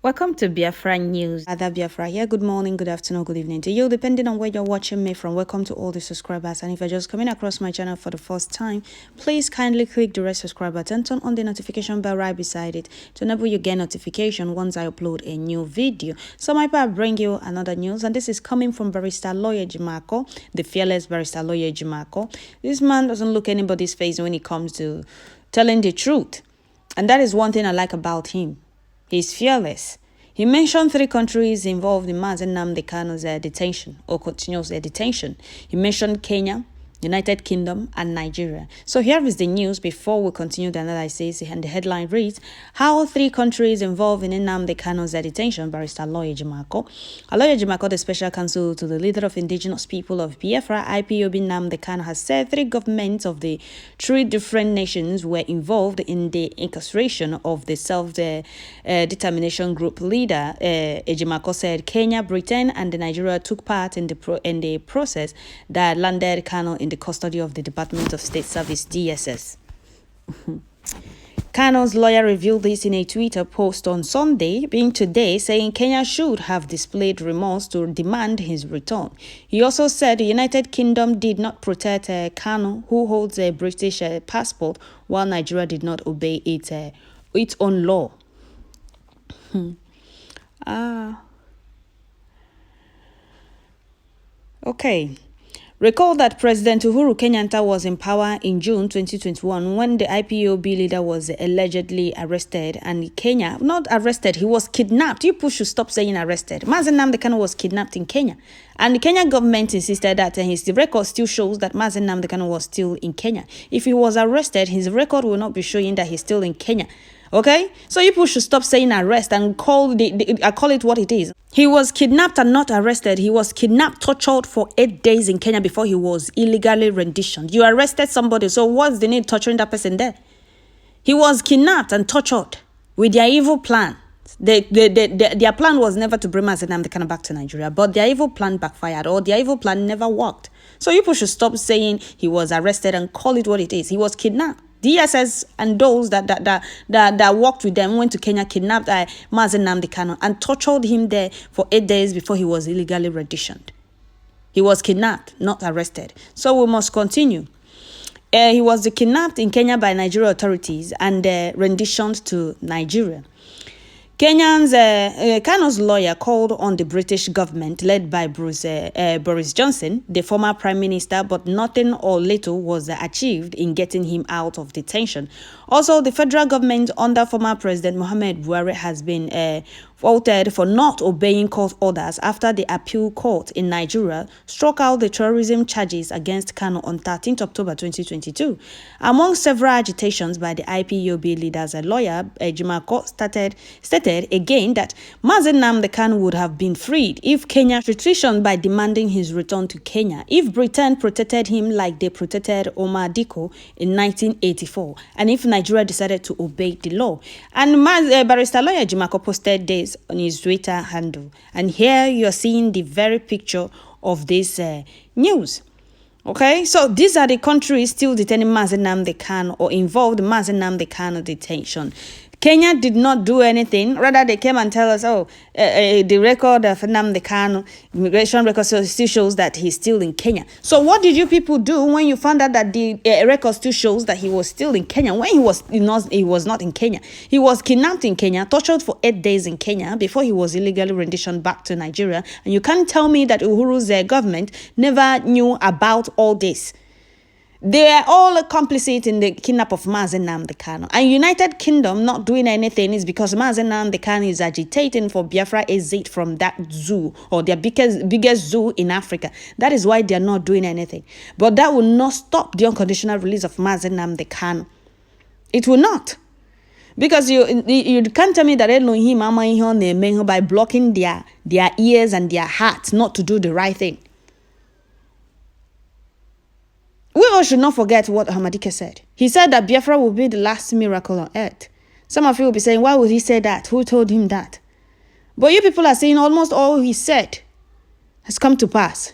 Welcome to Biafra News. Other Biafra here. Good morning, good afternoon, good evening to you, depending on where you're watching me from. Welcome to all the subscribers. And if you're just coming across my channel for the first time, please kindly click the red subscribe button, turn on the notification bell right beside it to enable you get notification once I upload a new video. So my part bring you another news, and this is coming from barrister lawyer Ejimakor, the fearless barrister lawyer Ejimakor. This man doesn't look anybody's face when it comes to telling the truth, and that is one thing I like about him. He's fearless. He mentioned 3 countries involved in Nnamdi Kanu's detention or continuous detention. He mentioned Kenya, United Kingdom, and Nigeria. So here is the news before we continue the analysis, and the headline reads, how 3 countries involved in Nnamdi Kanu's detention, barrister lawyer Ejimakor. Lawyer Ejimakor, the special counsel to the leader of indigenous people of Biafra, IPOB Nnamdi Kanu, has said 3 governments of the 3 different nations were involved in the incarceration of the self-determination group leader. Ejimakor said Kenya, Britain, and Nigeria took part in the process that landed Kanu in the custody of the Department of State Service, DSS. Kanu's lawyer revealed this in a Twitter post on Sunday, being today, saying Kenya should have displayed remorse to demand his return. He also said the United Kingdom did not protect Kanu, who holds a British passport, while Nigeria did not obey its own law. Okay. Recall that President Uhuru Kenyatta was in power in June 2021 when the IPOB leader was allegedly arrested, and Kenya, not arrested, he was kidnapped. You people should stop saying arrested. Nnamdi Kanu was kidnapped in Kenya, and the Kenyan government insisted that the record still shows that Nnamdi Kanu was still in Kenya. If he was arrested, his record will not be showing that he's still in Kenya. Okay, so you people should stop saying arrest and call it what it is. He was kidnapped and not arrested. He was kidnapped, tortured for 8 days in Kenya before he was illegally renditioned. You arrested somebody, so what's the need torturing that person there? He was kidnapped and tortured with their evil plan. Their plan was never to bring Nnamdi Kanu back to Nigeria, but their evil plan backfired, or their evil plan never worked. So you people should stop saying he was arrested and call it what it is. He was kidnapped. DSS and those that worked with them went to Kenya, kidnapped Nnamdi Kanu and tortured him there for 8 days before he was illegally renditioned. He was kidnapped, not arrested. So we must continue. He was kidnapped in Kenya by Nigerian authorities and renditioned to Nigeria. Kanu's lawyer called on the British government, led by Boris Johnson, the former prime minister, but nothing or little was achieved in getting him out of detention. Also, the federal government under former President Muhammad Buhari has been faulted for not obeying court orders after the appeal court in Nigeria struck out the terrorism charges against Kanu on 13 October 2022. Among several agitations by the IPOB leaders, a lawyer, Ejimakor, stated again that Nnamdi Kanu would have been freed if Kenya petitioned by demanding his return to Kenya, if Britain protected him like they protected Omar Diko in 1984, and if Nigeria decided to obey the law. And barrister lawyer Ejimakor posted this on his Twitter handle, and here you're seeing the very picture of this news. Okay, so these are the countries still detaining Nnamdi Kanu or involved in Nnamdi Kanu detention. Kenya did not do anything. Rather, they came and tell us, the record of Nnamdi Kanu, immigration record still shows that he's still in Kenya. So what did you people do when you found out that the record still shows that he was still in Kenya, when he was not in Kenya? He was kidnapped in Kenya, tortured for 8 days in Kenya before he was illegally renditioned back to Nigeria. And you can't tell me that Uhuru's government never knew about all this. They are all complicit in the kidnap of Nnamdi Kanu. And United Kingdom not doing anything is because Nnamdi Kanu is agitating for Biafra exit from that zoo, or their biggest zoo in Africa. That is why they are not doing anything. But that will not stop the unconditional release of Nnamdi Kanu. It will not. Because you can't tell me that Elohim by blocking their ears and their hearts not to do the right thing. We all should not forget what Ahmadike said. He said that Biafra will be the last miracle on earth. Some of you will be saying, why would he say that? Who told him that? But you people are saying almost all he said has come to pass.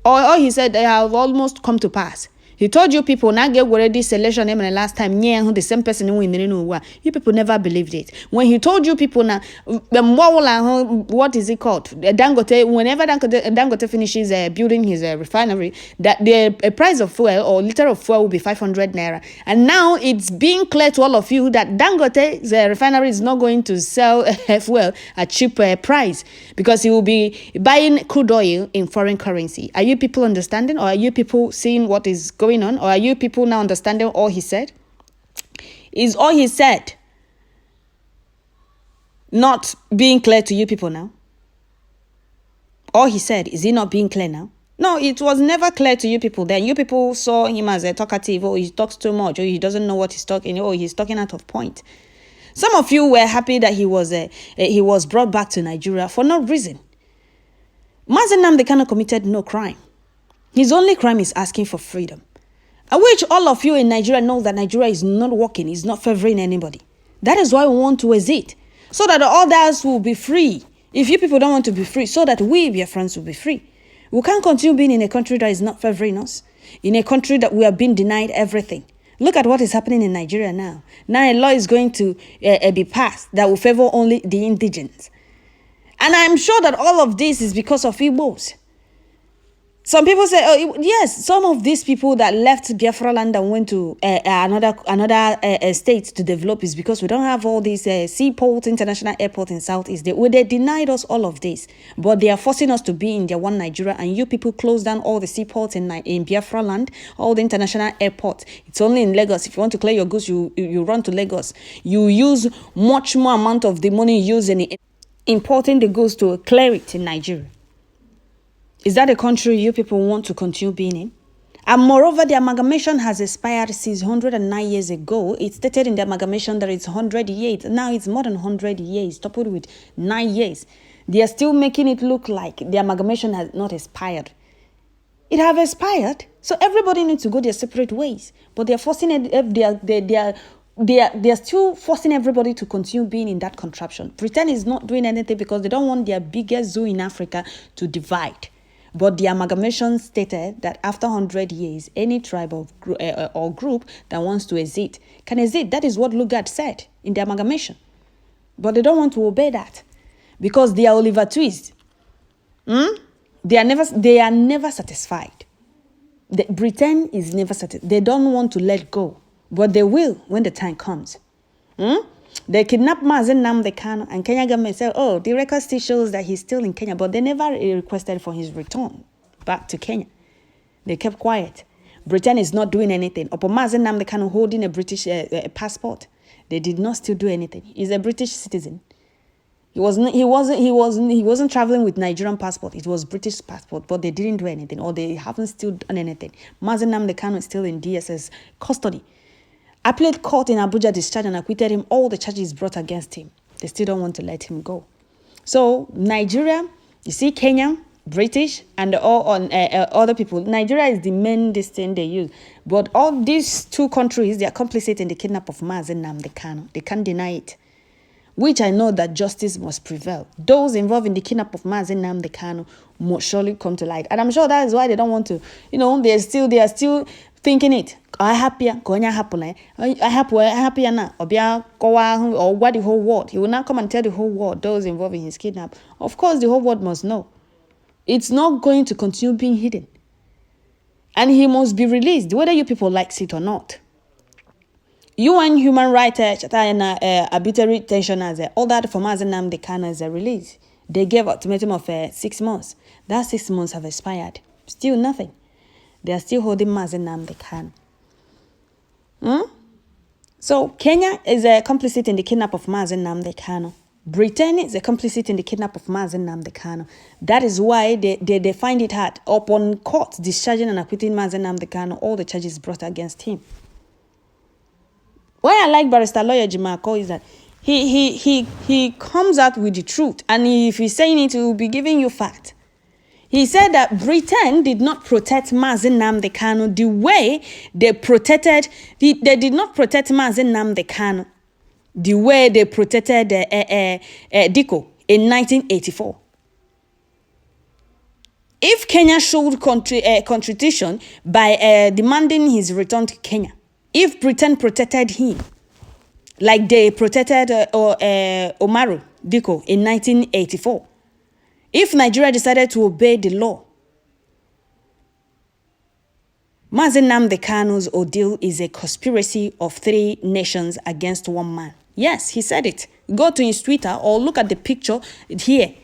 Or all he said they have almost come to pass. He told you people now get already selection the last time. Yeah, the same person who you people never believed it. When he told you people now, what is it called? Dangote, whenever Dangote finishes building his refinery, that the price of fuel or liter of fuel will be 500 naira. And now it's being clear to all of you that Dangote's refinery is not going to sell fuel at cheap price, because he will be buying crude oil in foreign currency. Are you people understanding, or are you people seeing what is going on, or are you people now understanding all he said? Is all he said not being clear to you people now? All he said, is he not being clear now? No, it was never clear to you people then. You people saw him as a talkative, or he talks too much, or he doesn't know what he's talking, or he's talking out of point. Some of you were happy that he was brought back to Nigeria for no reason. Nnamdi Kanu committed no crime. His only crime is asking for freedom. I wish all of you in Nigeria know that Nigeria is not working, is not favoring anybody. That is why we want to exit, so that others will be free. If you people don't want to be free, so that we, your friends, will be free. We can't continue being in a country that is not favoring us, in a country that we are being denied everything. Look at what is happening in Nigeria now. Now a law is going to be passed that will favor only the indigents. And I'm sure that all of this is because of Igbos. Some people say, oh, yes, some of these people that left Biafra land and went to another state to develop is because we don't have all these seaports, international airport in Southeast. They denied us all of this, but they are forcing us to be in their one Nigeria, and you people close down all the seaports in Biafra land, all the international airports. It's only in Lagos. If you want to clear your goods, you run to Lagos. You use much more amount of the money used in importing the goods to clear it in Nigeria. Is that a country you people want to continue being in? And moreover, the amalgamation has expired since 109 years ago. It stated in the amalgamation that it's 100 years. Now it's more than 100 years, coupled with 9 years. They are still making it look like the amalgamation has not expired. It have expired, so everybody needs to go their separate ways. But they are forcing they are still forcing everybody to continue being in that contraption. Britain is not doing anything because they don't want their biggest zoo in Africa to divide. But the amalgamation stated that after 100 years, any tribe or group that wants to exit can exit. That is what Lugard said in the amalgamation. But they don't want to obey that because they are Oliver Twist. They are never satisfied. Britain is never satisfied. They don't want to let go, but they will when the time comes. They kidnapped Nnamdi Kanu, and Kenya government said, oh, the record still shows that he's still in Kenya, but they never requested for his return back to Kenya. They kept quiet. Britain is not doing anything. Upon Nnamdi Kanu holding a British passport, they did not still do anything. He's a British citizen. He wasn't traveling with Nigerian passport. It was British passport, but they didn't do anything, or they haven't still done anything. Nnamdi Kanu is still in DSS custody. Appellate court in Abuja discharged and acquitted him all the charges brought against him. They still don't want to let him go. So Nigeria, you see, Kenya, British, and other people. Nigeria is the main thing they use. But all these two countries, they are complicit in the kidnap of Nnamdi Kanu. They can't deny it. Which I know that justice must prevail. Those involved in the kidnap of Nnamdi Kanu must surely come to light. And I'm sure that is why they don't want to, they are still thinking it. I happier, going happy, happier now, or what the whole world. He will now come and tell the whole world, those involved in his kidnap. Of course, the whole world must know. It's not going to continue being hidden. And he must be released, whether you people like it or not. UN human rights arbitrary detention as ordered for Nnamdi Kanu as a release. They gave ultimatum of 6 months. That 6 months have expired. Still nothing. They are still holding Nnamdi Kanu. So Kenya is a complicit in the kidnap of Nnamdi Kanu. Britain is a complicit in the kidnap of Nnamdi Kanu. That is why they find it hard upon court discharging and acquitting Nnamdi Kanu, all the charges brought against him. Why I like barrister lawyer Ejimakor is that he comes out with the truth, and if he's saying it, he will be giving you fact. He said that Britain did not protect Nnamdi Kanu the way they protected. They did not protect Nnamdi Kanu the way they protected Diko in 1984. If Kenya showed contrition by demanding his return to Kenya, if Britain protected him, like they protected Umaru Diko in 1984, if Nigeria decided to obey the law, Nnamdi Kanu's ordeal is a conspiracy of 3 nations against 1 man. Yes, he said it. Go to his Twitter or look at the picture here.